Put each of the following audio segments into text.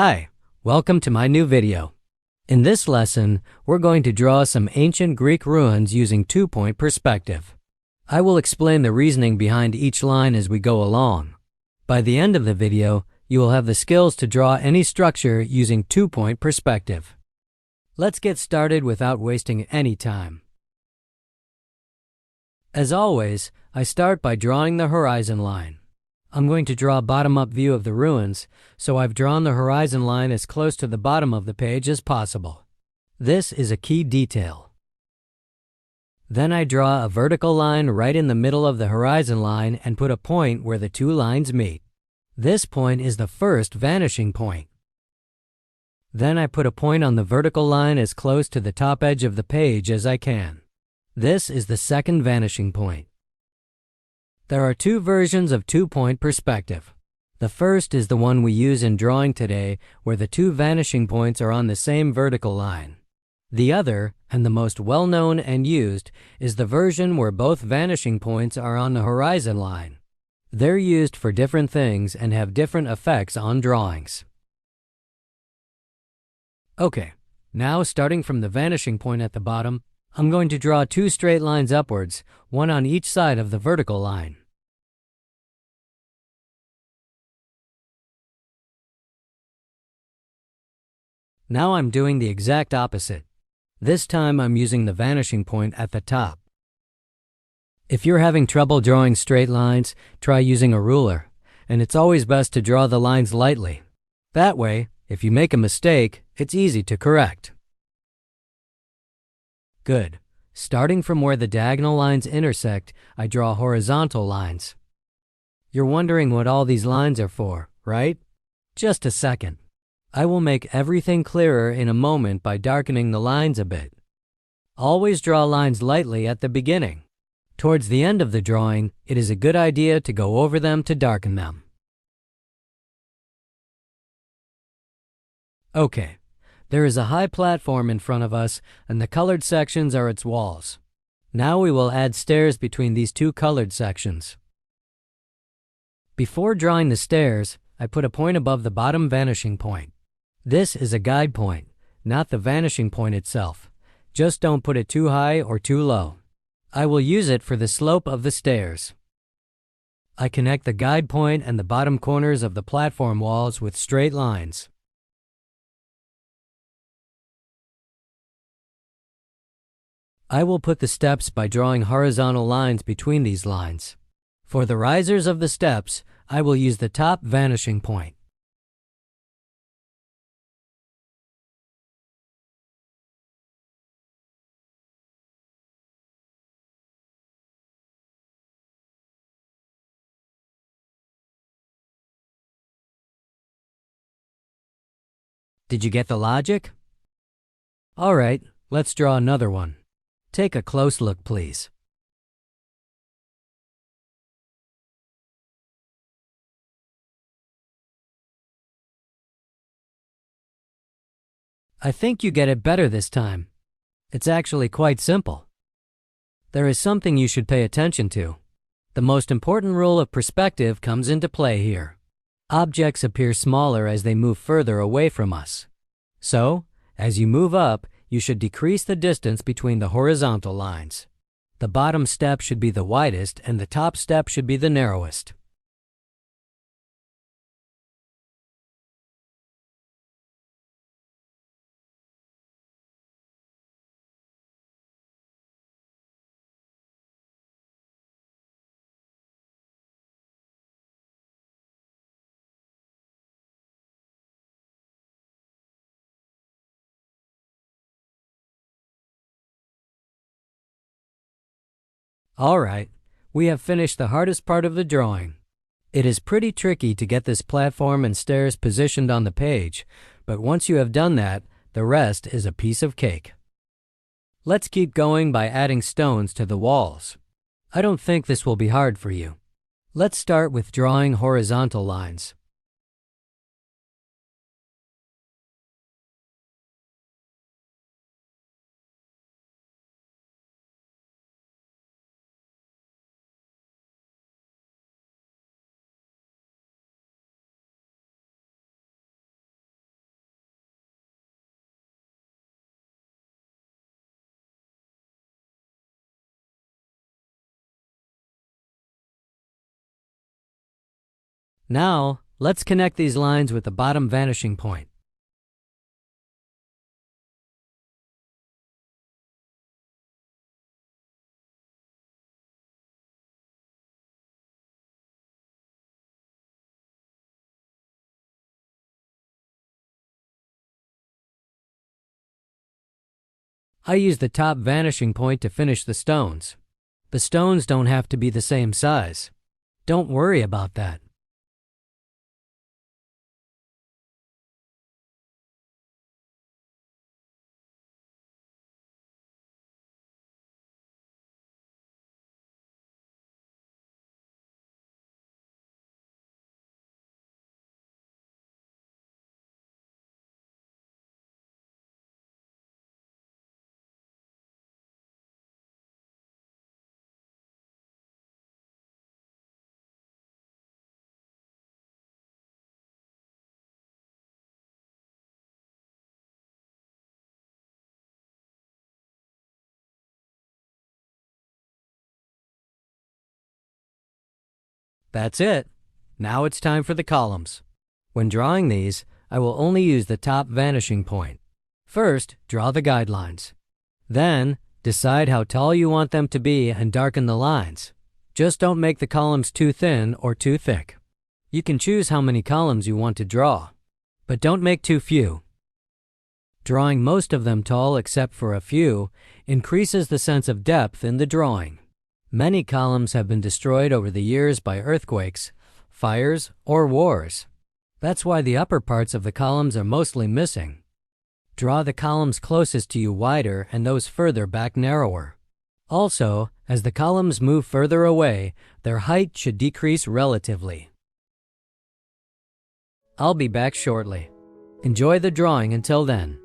Hi, welcome to my new video. In this lesson, we're going to draw some ancient Greek ruins using two-point perspective. I will explain the reasoning behind each line as we go along. By the end of the video, you will have the skills to draw any structure using two-point perspective. Let's get started without wasting any time. As always, I start by drawing the horizon line. I'm going to draw a bottom-up view of the ruins, so I've drawn the horizon line as close to the bottom of the page as possible. This is a key detail. Then I draw a vertical line right in the middle of the horizon line and put a point where the two lines meet. This point is the first vanishing point. Then I put a point on the vertical line as close to the top edge of the page as I can. This is the second vanishing point. There are two versions of two-point perspective. The first is the one we use in drawing today, where the two vanishing points are on the same vertical line. The other, and the most well-known and used, is the version where both vanishing points are on the horizon line. They're used for different things and have different effects on drawings. Okay, now starting from the vanishing point at the bottom, I'm going to draw two straight lines upwards, one on each side of the vertical line. Now I'm doing the exact opposite. This time I'm using the vanishing point at the top. If you're having trouble drawing straight lines, try using a ruler, and it's always best to draw the lines lightly. That way, if you make a mistake, it's easy to correct. Good. Starting from where the diagonal lines intersect, I draw horizontal lines. You're wondering what all these lines are for, right? Just a second. I will make everything clearer in a moment by darkening the lines a bit. Always draw lines lightly at the beginning. Towards the end of the drawing, it is a good idea to go over them to darken them. Okay, there is a high platform in front of us, and the colored sections are its walls. Now we will add stairs between these two colored sections. Before drawing the stairs, I put a point above the bottom vanishing point. This is a guide point, not the vanishing point itself. Just don't put it too high or too low. I will use it for the slope of the stairs. I connect the guide point and the bottom corners of the platform walls with straight lines. I will put the steps by drawing horizontal lines between these lines. For the risers of the steps, I will use the top vanishing point. Did you get the logic? All right, let's draw another one. Take a close look, please. I think you get it better this time. It's actually quite simple. There is something you should pay attention to. The most important rule of perspective comes into play here. Objects appear smaller as they move further away from us. So, as you move up, you should decrease the distance between the horizontal lines. The bottom step should be the widest and the top step should be the narrowest. All right, we have finished the hardest part of the drawing. It is pretty tricky to get this platform and stairs positioned on the page, but once you have done that, the rest is a piece of cake. Let's keep going by adding stones to the walls. I don't think this will be hard for you. Let's start with drawing horizontal lines. Now, let's connect these lines with the bottom vanishing point. I use the top vanishing point to finish the stones. The stones don't have to be the same size. Don't worry about that. That's it. Now it's time for the columns. When drawing these, I will only use the top vanishing point. First, draw the guidelines. Then, decide how tall you want them to be and darken the lines. Just don't make the columns too thin or too thick. You can choose how many columns you want to draw, but don't make too few. Drawing most of them tall except for a few increases the sense of depth in the drawing. Many columns have been destroyed over the years by earthquakes, fires, or wars. That's why the upper parts of the columns are mostly missing. Draw the columns closest to you wider and those further back narrower. Also, as the columns move further away, their height should decrease relatively. I'll be back shortly. Enjoy the drawing until then.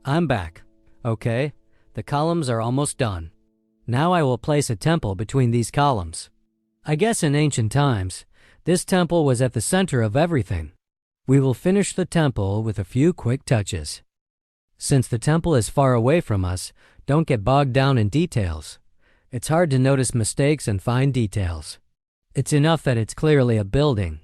I'm back. Okay, the columns are almost done. Now I will place a temple between these columns. I guess in ancient times, this temple was at the center of everything. We will finish the temple with a few quick touches. Since the temple is far away from us, don't get bogged down in details. It's hard to notice mistakes and fine details. It's enough that it's clearly a building.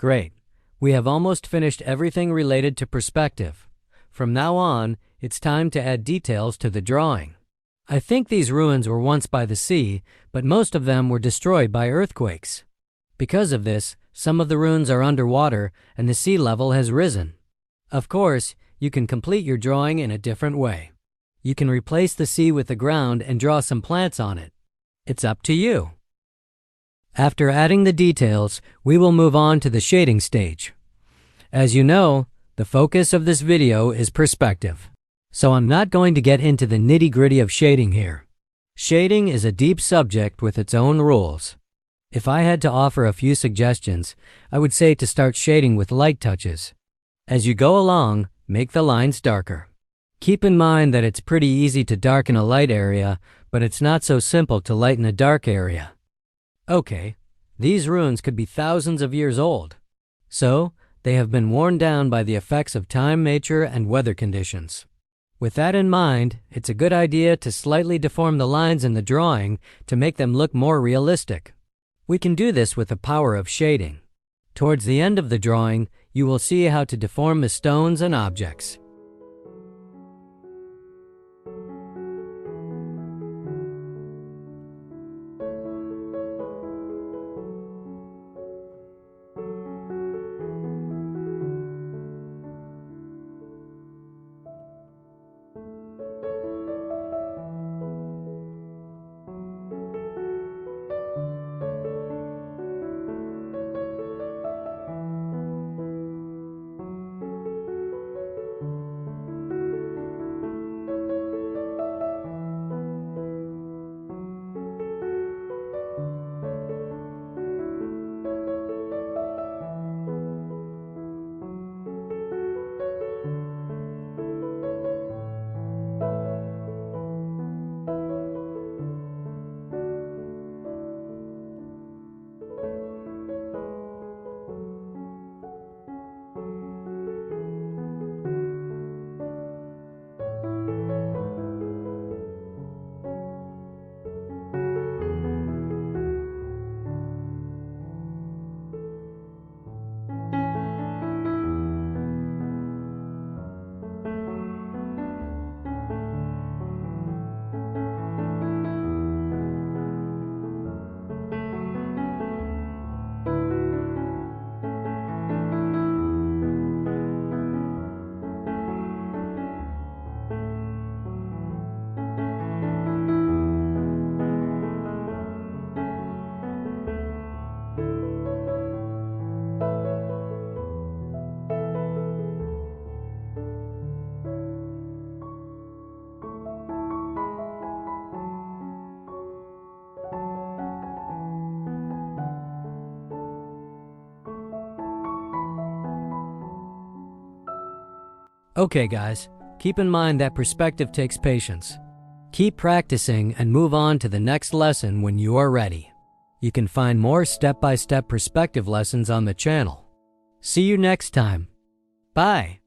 Great. We have almost finished everything related to perspective. From now on, it's time to add details to the drawing. I think these ruins were once by the sea, but most of them were destroyed by earthquakes. Because of this, some of the ruins are underwater and the sea level has risen. Of course, you can complete your drawing in a different way. You can replace the sea with the ground and draw some plants on it. It's up to you. After adding the details, we will move on to the shading stage. As you know, the focus of this video is perspective. So I'm not going to get into the nitty-gritty of shading here. Shading is a deep subject with its own rules. If I had to offer a few suggestions, I would say to start shading with light touches. As you go along, make the lines darker. Keep in mind that it's pretty easy to darken a light area, but it's not so simple to lighten a dark area. Okay, these ruins could be thousands of years old. So, they have been worn down by the effects of time, nature, and weather conditions. With that in mind, it's a good idea to slightly deform the lines in the drawing to make them look more realistic. We can do this with the power of shading. Towards the end of the drawing, you will see how to deform the stones and objects. Okay guys, keep in mind that perspective takes patience. Keep practicing and move on to the next lesson when you are ready. You can find more step-by-step perspective lessons on the channel. See you next time. Bye.